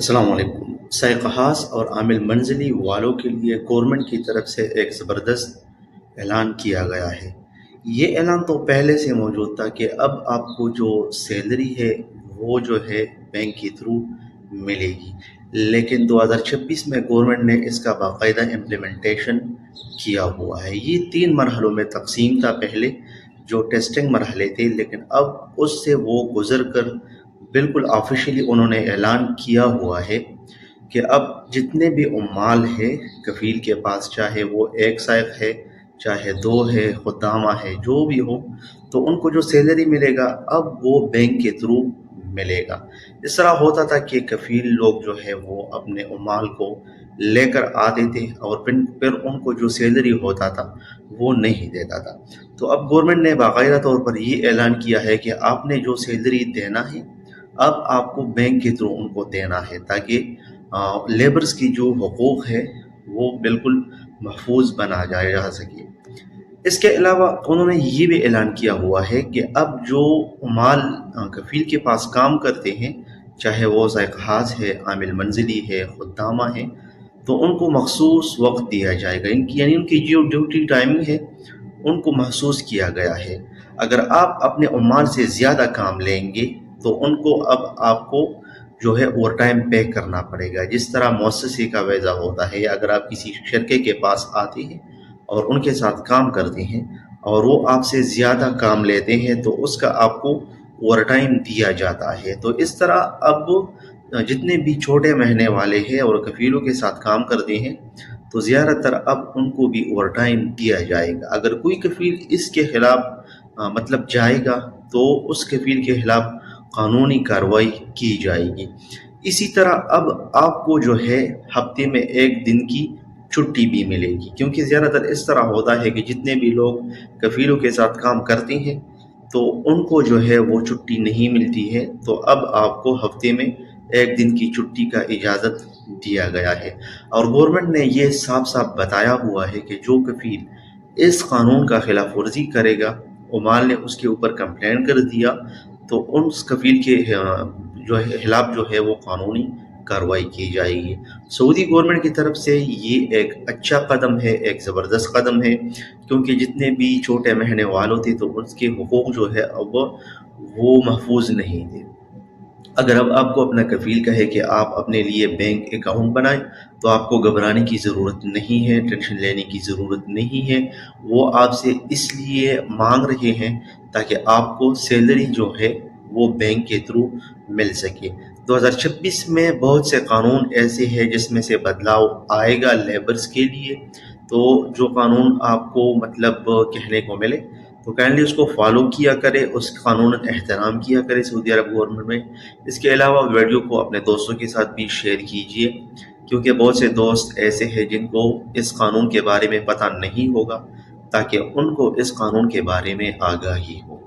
अस्सलाम वालेकुम। सहकहास और आमिल मंजिली वालों के लिए गवर्नमेंट की तरफ से एक ज़बरदस्त ऐलान किया गया है। ये ऐलान तो पहले से मौजूद था कि अब आपको जो सैलरी है वो जो है बैंक के थ्रू मिलेगी, लेकिन 2026 में गवर्नमेंट ने इसका बाकायदा इम्प्लीमेंटेशन किया हुआ है। ये 3 मरहलों में तकसीम था पहले, जो टेस्टिंग मरहले थे, लेकिन अब उससे वो गुज़र कर बिल्कुल ऑफ़िशियली उन्होंने ऐलान किया हुआ है कि अब जितने भी उम्माल हैं कफ़ील के पास, चाहे वो एक साइक़ है, चाहे 2 है, खुद्दामा है, जो भी हो, तो उनको जो सैलरी मिलेगा अब वो बैंक के थ्रू मिलेगा। इस तरह होता था कि कफ़ील लोग जो है वो अपने उम्माल को लेकर आते थे और फिर उनको जो सैलरी होता था वो नहीं देता था। तो अब गवर्नमेंट ने बाकायदा तौर पर ये ऐलान किया है कि आपने जो सैलरी देना है अब आपको बैंक के थ्रू उनको देना है, ताकि लेबर्स की जो हकूक़ है वो बिल्कुल महफूज बना जाया जा सके। इसके अलावा उन्होंने ये भी ऐलान किया हुआ है कि अब जो माल कफ़ील के पास काम करते हैं, चाहे वो ज़ायक़ास है, आमिल मंजिली है, खुद्दामा है, तो उनको मखसूस वक्त दिया जाएगा। इनकी यानी उनकी जो ड्यूटी टाइमिंग है उनको महसूस किया गया है। अगर आप अपने उम्माल से ज़्यादा काम लेंगे तो उनको अब आपको जो है ओवर टाइम पे करना पड़ेगा। जिस तरह मुअस्ससे का वज़ा होता है, अगर आप किसी शरके के पास आते हैं और उनके साथ काम करते हैं और वो आपसे ज़्यादा काम लेते हैं तो उसका आपको ओवर टाइम दिया जाता है। तो इस तरह अब जितने भी छोटे महीने वाले हैं और कफ़ीलों के साथ काम करते हैं तो ज़्यादातर अब उनको भी ओवर टाइम दिया जाएगा। अगर कोई कफ़ील इसके ख़िलाफ़ मतलब जाएगा तो उस कफ़ील के ख़िलाफ़ कानूनी कार्रवाई की जाएगी। इसी तरह अब आपको जो है हफ्ते में 1 दिन की छुट्टी भी मिलेगी, क्योंकि ज़्यादातर इस तरह होता है कि जितने भी लोग कफ़ीलों के साथ काम करते हैं तो उनको जो है वो छुट्टी नहीं मिलती है। तो अब आपको हफ्ते में 1 दिन की छुट्टी का इजाज़त दिया गया है और गवर्नमेंट ने ये साफ साफ बताया हुआ है कि जो कफ़ील इस कानून का खिलाफ वर्जी करेगा, उमाल ने उसके ऊपर कंप्लेन कर दिया, तो उस कफ़ील के जो है खिलाफ जो है वो कानूनी कार्रवाई की जाएगी। सऊदी गवर्नमेंट की तरफ से ये एक अच्छा कदम है, एक ज़बरदस्त कदम है, क्योंकि जितने भी छोटे महीने वालों थे तो उसके हुकूक जो है अब वो महफूज नहीं थे। अगर अब आपको अपना कफ़ील कहे कि आप अपने लिए बैंक अकाउंट बनाएं तो आपको घबराने की ज़रूरत नहीं है, टेंशन लेने की ज़रूरत नहीं है। वो आपसे इसलिए मांग रहे हैं ताकि आपको सैलरी जो है वो बैंक के थ्रू मिल सके। 2026 में बहुत से कानून ऐसे हैं जिसमें से बदलाव आएगा लेबर्स के लिए, तो जो कानून आपको मतलब कहने को मिले तो काइंडली उसको फॉलो किया करें, उस कानूनन एहतराम किया करें सऊदी अरब गवर्नमेंट में। इसके अलावा वीडियो को अपने दोस्तों के साथ भी शेयर कीजिए, क्योंकि बहुत से दोस्त ऐसे हैं जिनको इस कानून के बारे में पता नहीं होगा, ताकि उनको इस कानून के बारे में आगाही हो।